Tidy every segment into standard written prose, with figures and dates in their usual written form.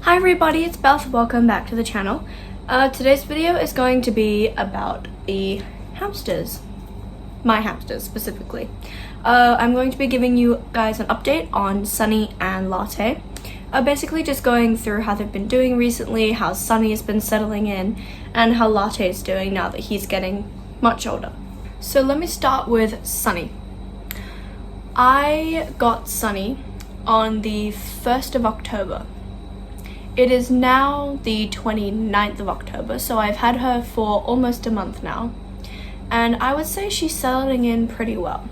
Hi everybody, it's Beth. Welcome back to the channel. Today's video is going to be about the hamsters. My hamsters specifically. I'm going to be giving you guys an update on Sunny and Latte. Basically just going through how they've been doing recently, how Sunny has been settling in, and how Latte is doing now that he's getting much older. So let me start with Sunny. I got Sunny on the 1st of October. It is now the 29th of October, so I've had her for almost a month now, and I would say she's settling in pretty well.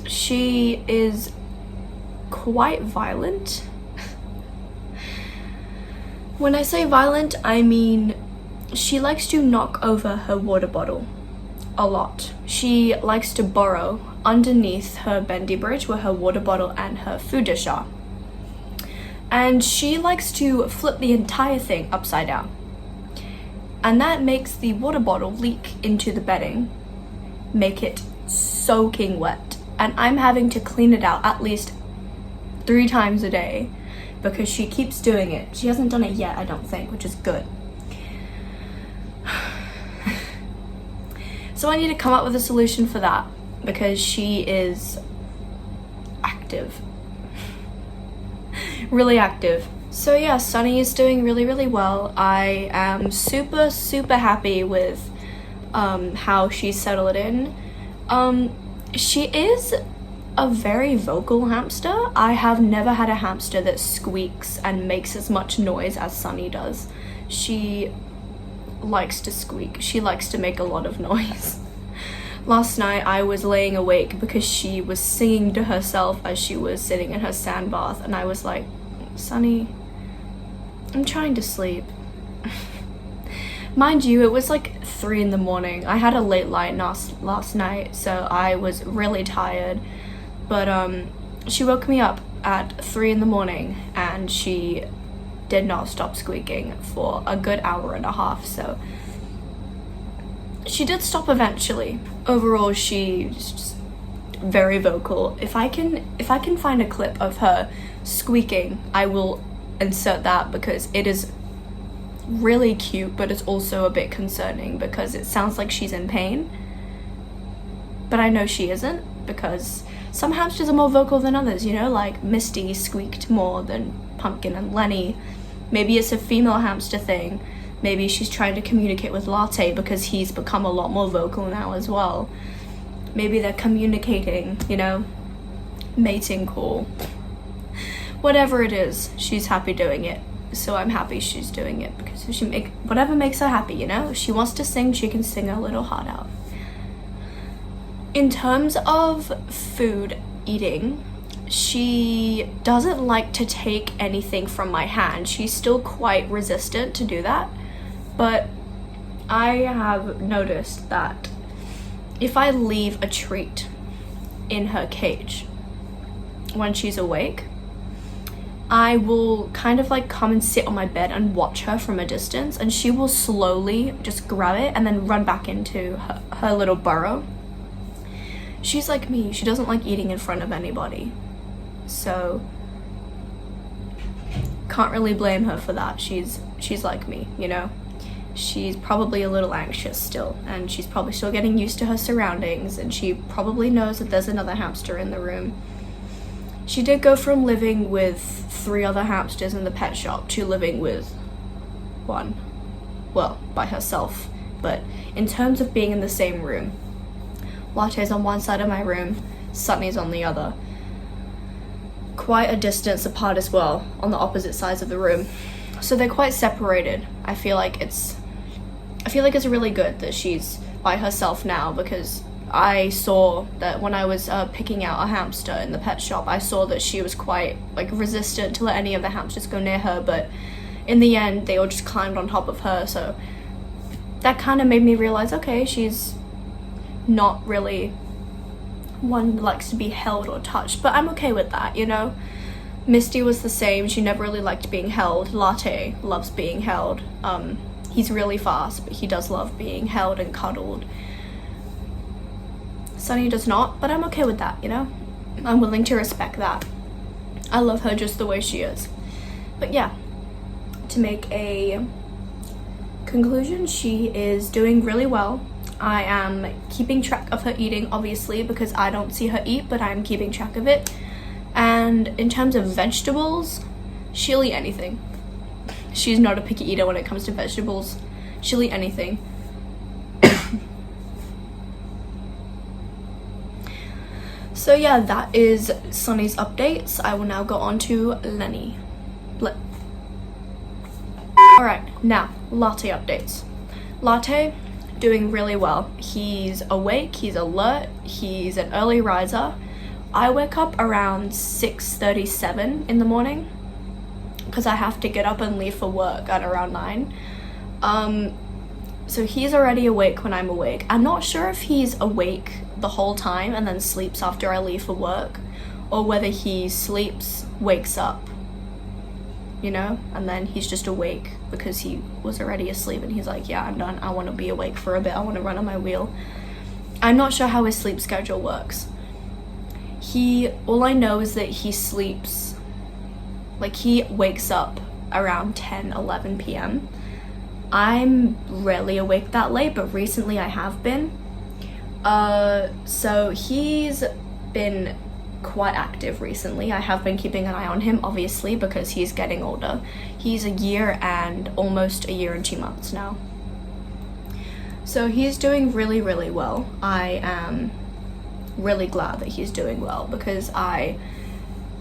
She is quite violent. When I say violent, I mean she likes to knock over her water bottle a lot. She likes to burrow underneath her bendy bridge where her water bottle and her food dish are. And she likes to flip the entire thing upside down. And that makes the water bottle leak into the bedding, make it soaking wet. And I'm having to clean it out at least 3 times a day because she keeps doing it. She hasn't done it yet, I don't think, which is good. So I need to come up with a solution for that because she is active. Really active. So yeah, Sunny is doing really well. I am super happy with how she's settled in. She is a very vocal hamster. I have never had a hamster that squeaks and makes as much noise as Sunny does. She likes to squeak. She likes to make a lot of noise. Last night I was laying awake because she was singing to herself as she was sitting in her sand bath, and I was like, Sunny, I'm trying to sleep. Mind you, it was like 3 in the morning. I had a late night last night, so I was really tired. But she woke me up at 3 in the morning and she did not stop squeaking for a good hour and a half, so she did stop eventually. Overall, she's just very vocal. If I can find a clip of her squeaking, I will insert that because it is really cute, but it's also a bit concerning because it sounds like she's in pain. But I know she isn't, because some hamsters are more vocal than others, you know, like Misty squeaked more than Pumpkin and Lenny. Maybe it's a female hamster thing. Maybe she's trying to communicate with Latte because he's become a lot more vocal now as well. Maybe they're communicating, you know, mating call. Whatever it is, she's happy doing it. So I'm happy she's doing it because whatever makes her happy, you know? If she wants to sing, she can sing her little heart out. In terms of food eating, she doesn't like to take anything from my hand. She's still quite resistant to do that. But I have noticed that if I leave a treat in her cage when she's awake, I will kind of like come and sit on my bed and watch her from a distance, and she will slowly just grab it and then run back into her little burrow. She's like me, she doesn't like eating in front of anybody. So can't really blame her for that. She's like me, you know? She's probably a little anxious still, and she's probably still getting used to her surroundings, and she probably knows that there's another hamster in the room. She did go from living with 3 other hamsters in the pet shop to living with 1. Well, by herself. But in terms of being in the same room, Latte's on one side of my room, Sunny's on the other. Quite a distance apart as well, on the opposite sides of the room. So they're quite separated. I feel like it's really good that she's by herself now, because I saw that when I was picking out a hamster in the pet shop, I saw that she was quite like resistant to let any of the hamsters go near her, but in the end they all just climbed on top of her. So that kind of made me realize, okay, she's not really one who likes to be held or touched, but I'm okay with that, you know? Misty was the same. She never really liked being held. Latte loves being held. He's really fast, but he does love being held and cuddled. Sunny does not, but I'm okay with that, you know? I'm willing to respect that. I love her just the way she is. But yeah, to make a conclusion, she is doing really well. I am keeping track of her eating, obviously, because I don't see her eat, but I'm keeping track of it. And in terms of vegetables, she'll eat anything. She's not a picky eater when it comes to vegetables. She'll eat anything. So yeah, that is Sunny's updates. I will now go on to Lenny. Alright, now, Latte updates. Latte, doing really well. He's awake, he's alert, he's an early riser. I wake up around 6:37 in the morning because I have to get up and leave for work at around 9. So he's already awake when I'm awake. I'm not sure if he's awake the whole time and then sleeps after I leave for work, or whether he sleeps, wakes up, you know, and then he's just awake because he was already asleep and he's like, yeah, I'm done, I want to be awake for a bit, I want to run on my wheel. I'm not sure how his sleep schedule works. All I know is that he sleeps, like he wakes up around 10-11 p.m. I'm rarely awake that late, but recently I have been. So he's been quite active recently. I have been keeping an eye on him, obviously, because he's getting older. He's a year and almost a year and 2 months now. So he's doing really, really well. I am really glad that he's doing well because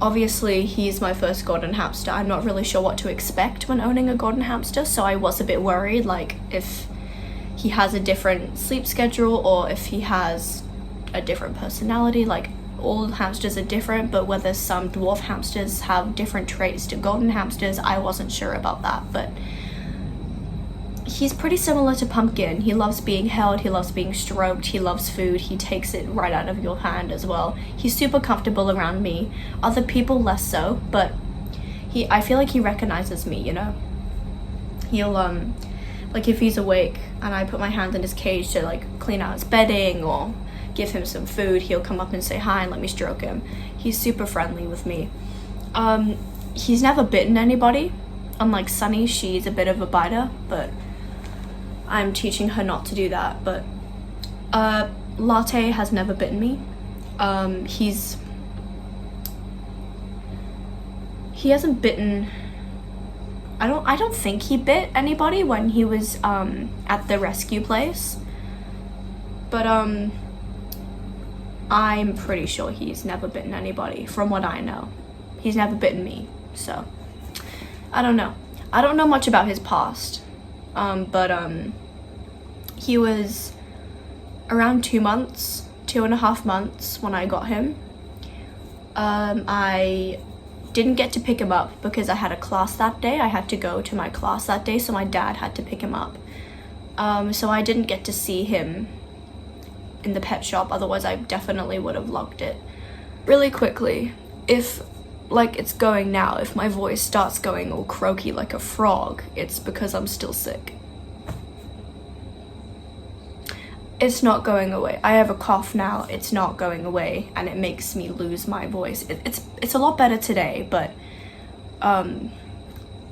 obviously he's my first golden hamster. I'm not really sure what to expect when owning a golden hamster, so I was a bit worried, like if he has a different sleep schedule or if he has a different personality. Like, all hamsters are different, but whether some dwarf hamsters have different traits to golden hamsters, I wasn't sure about that. But he's pretty similar to Pumpkin. He loves being held, he loves being stroked, he loves food, he takes it right out of your hand as well. He's super comfortable around me. Other people less so, but I feel like he recognizes me, you know? He'll like if he's awake and I put my hand in his cage to like clean out his bedding or give him some food, he'll come up and say hi and let me stroke him. He's super friendly with me. He's never bitten anybody. Unlike Sunny, she's a bit of a biter, but I'm teaching her not to do that. But Latte has never bitten me. He hasn't bitten. I don't think he bit anybody when he was at the rescue place. But I'm pretty sure he's never bitten anybody, from what I know. He's never bitten me, so I don't know. I don't know much about his past, but he was around 2.5 months when I got him. I didn't get to pick him up because I had a class that day. I had to go to my class that day, so my dad had to pick him up. So I didn't get to see him in the pet shop, otherwise I definitely would have logged it. Really quickly, if like it's going now, if my voice starts going all croaky like a frog, it's because I'm still sick. It's not going away. I have a cough now, it's not going away, and it makes me lose my voice. It's a lot better today, but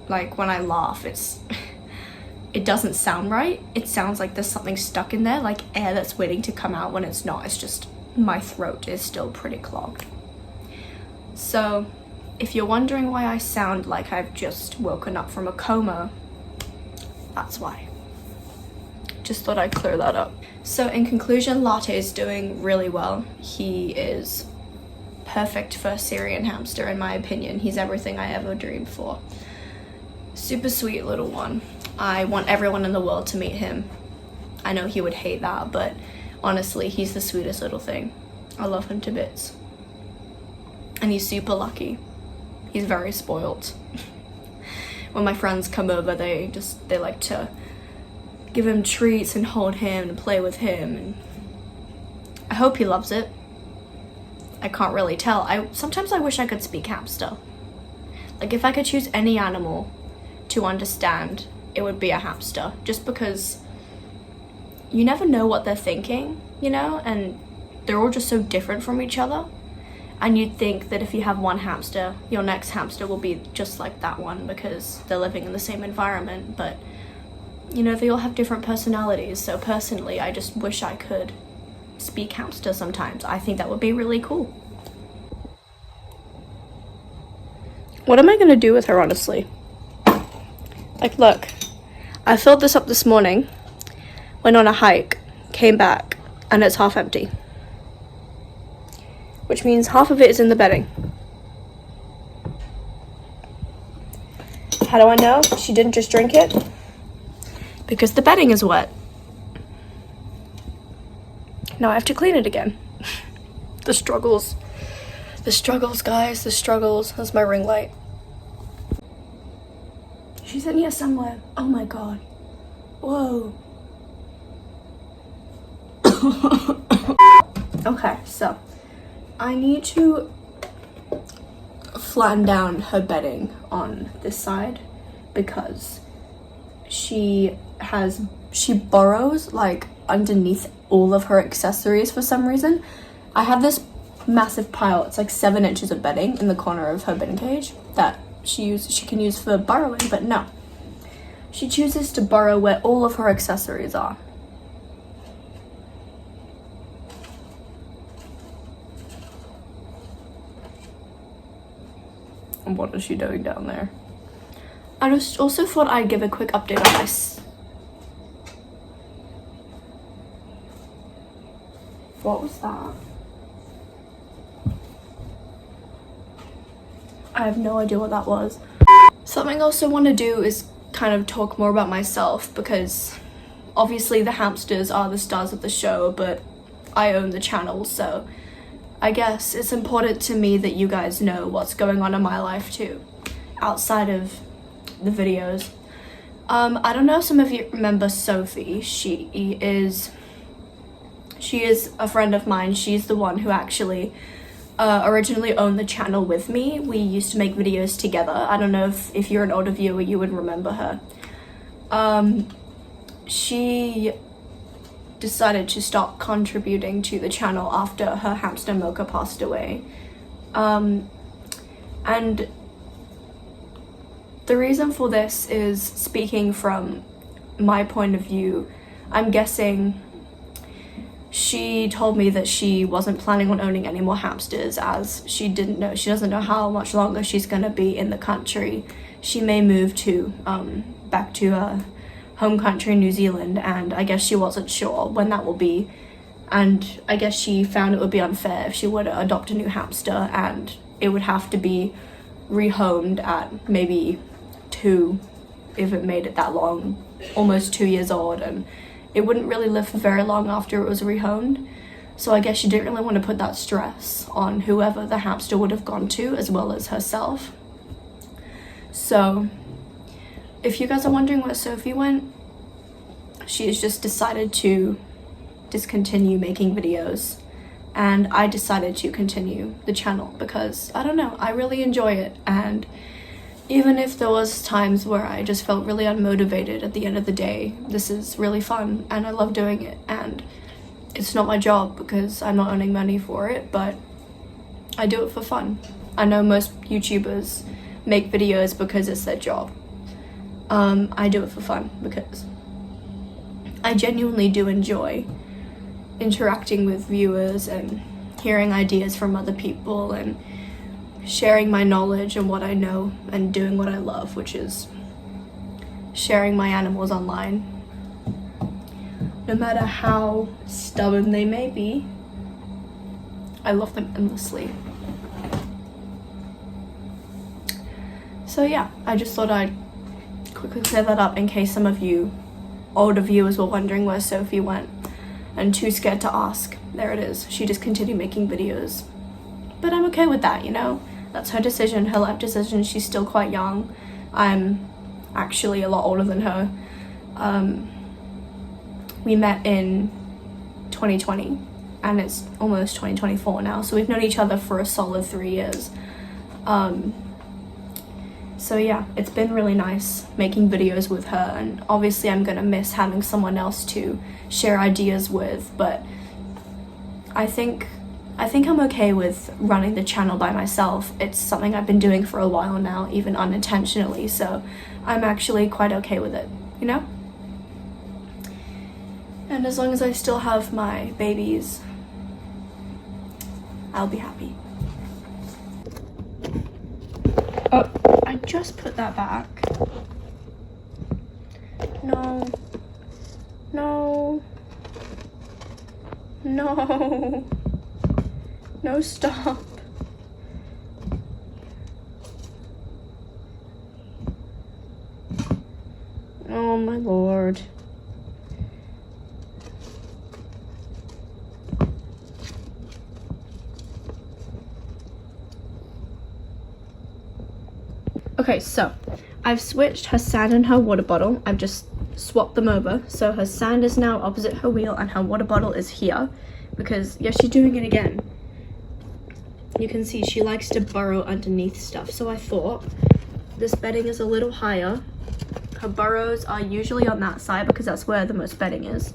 like when I laugh, it doesn't sound right. It sounds like there's something stuck in there, like air that's waiting to come out when it's not. It's just my throat is still pretty clogged. So if you're wondering why I sound like I've just woken up from a coma, that's why. Just thought I'd clear that up. So in conclusion, Latte is doing really well. He is perfect for a Syrian hamster in my opinion. He's everything I ever dreamed for. Super sweet little one. I want everyone in the world to meet him. I know he would hate that, but honestly, he's the sweetest little thing. I love him to bits. And he's super lucky. He's very spoiled. When my friends come over, they like to give him treats and hold him and play with him. And I hope he loves it. I can't really tell. Sometimes I wish I could speak hamster. Like if I could choose any animal to understand, it would be a hamster, just because you never know what they're thinking, you know, and they're all just so different from each other. And you'd think that if you have one hamster, your next hamster will be just like that one because they're living in the same environment. But, you know, they all have different personalities. So personally, I just wish I could speak hamster sometimes. I think that would be really cool. What am I gonna do with her, honestly? Like, look, I filled this up this morning, went on a hike, came back, and it's half empty. Which means half of it is in the bedding. How do I know she didn't just drink it? Because the bedding is wet. Now I have to clean it again. The struggles. The struggles, guys, the struggles. That's my ring light. She's in here somewhere. Oh my god. Whoa. Okay, so I need to flatten down her bedding on this side because she burrows like underneath all of her accessories for some reason. I have this massive pile, it's like 7 inches of bedding in the corner of her bedding cage that she can use for burrowing, but no. She chooses to burrow where all of her accessories are. And what is she doing down there? I just also thought I'd give a quick update on this. What was that? I have no idea what that was. Something else I want to do is kind of talk more about myself because obviously the hamsters are the stars of the show, but I own the channel, so I guess it's important to me that you guys know what's going on in my life too, outside of the videos. I don't know if some of you remember Sophie. She is a friend of mine. She's the one who actually originally owned the channel with me. We used to make videos together. I don't know if you're an older viewer, you would remember her. She decided to stop contributing to the channel after her hamster Mocha passed away. And the reason for this is, speaking from my point of view, I'm guessing she told me that she wasn't planning on owning any more hamsters as she doesn't know how much longer she's gonna be in the country. She may move to back to her home country, New Zealand, and I guess she wasn't sure when that will be. And I guess she found it would be unfair if she were to adopt a new hamster and it would have to be rehomed at maybe 2, if it made it that long, almost 2 years old, and it wouldn't really live for very long after it was rehomed. So I guess she didn't really want to put that stress on whoever the hamster would have gone to, as well as herself. So if you guys are wondering where Sophie went, she has just decided to discontinue making videos, and I decided to continue the channel because, I don't know, I really enjoy it. And even if there was times where I just felt really unmotivated, at the end of the day, this is really fun and I love doing it, and it's not my job because I'm not earning money for it, but I do it for fun. I know most YouTubers make videos because it's their job. I do it for fun because I genuinely do enjoy interacting with viewers and hearing ideas from other people and sharing my knowledge and what I know and doing what I love, which is sharing my animals online. No matter how stubborn they may be, I love them endlessly. So yeah, I just thought I'd quickly clear that up in case some of you older viewers were wondering where Sophie went and too scared to ask. There it is. She just continued making videos. But I'm okay with that, you know? That's her decision, her life decision. She's still quite young. I'm actually a lot older than her. We met in 2020 and it's almost 2024 now, so we've known each other for a solid 3 years. So yeah, it's been really nice making videos with her, and obviously I'm gonna miss having someone else to share ideas with, but I think I think I'm okay with running the channel by myself. It's something I've been doing for a while now, even unintentionally, so I'm actually quite okay with it, you know? And as long as I still have my babies, I'll be happy. Oh, I just put that back. No. No. No. No, stop. Oh my lord. Okay, so I've switched her sand and her water bottle. I've just swapped them over. So her sand is now opposite her wheel and her water bottle is here because, yeah, she's doing it again. You can see she likes to burrow underneath stuff. So I thought this bedding is a little higher. Her burrows are usually on that side because that's where the most bedding is.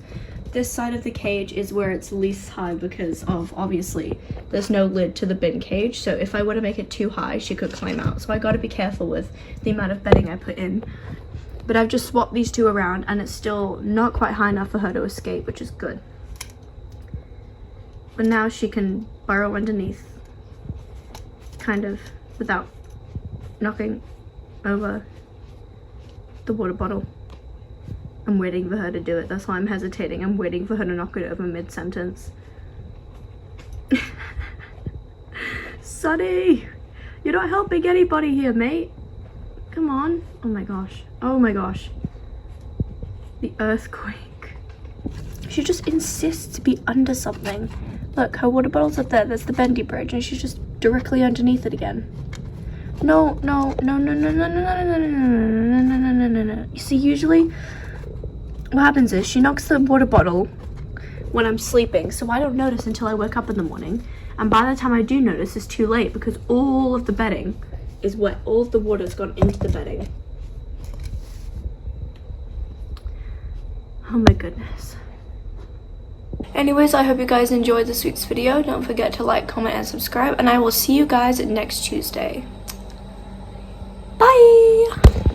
This side of the cage is where it's least high because of, obviously, there's no lid to the bin cage. So if I were to make it too high, she could climb out. So I got to be careful with the amount of bedding I put in. But I've just swapped these two around and it's still not quite high enough for her to escape, which is good. But now she can burrow underneath, kind of, without knocking over the water bottle. I'm waiting for her to do it. That's why I'm hesitating. I'm waiting for her to knock it over mid-sentence. Sonny, you're not helping anybody here, mate. Come on. Oh my gosh. Oh my gosh. The earthquake. She just insists to be under something. Look, her water bottle's up there. There's the bendy bridge, and she's just directly underneath it again. No, no, no, no, no, no, no, no, no, no, no, no, no, no, no, no. You see, usually what happens is she knocks the water bottle when I'm sleeping, so I don't notice until I wake up in the morning. And by the time I do notice, it's too late because all of the bedding is wet. All of the water's gone into the bedding. Oh my goodness. Anyways, I hope you guys enjoyed this week's video. Don't forget to like, comment, and subscribe, and I will see you guys next Tuesday.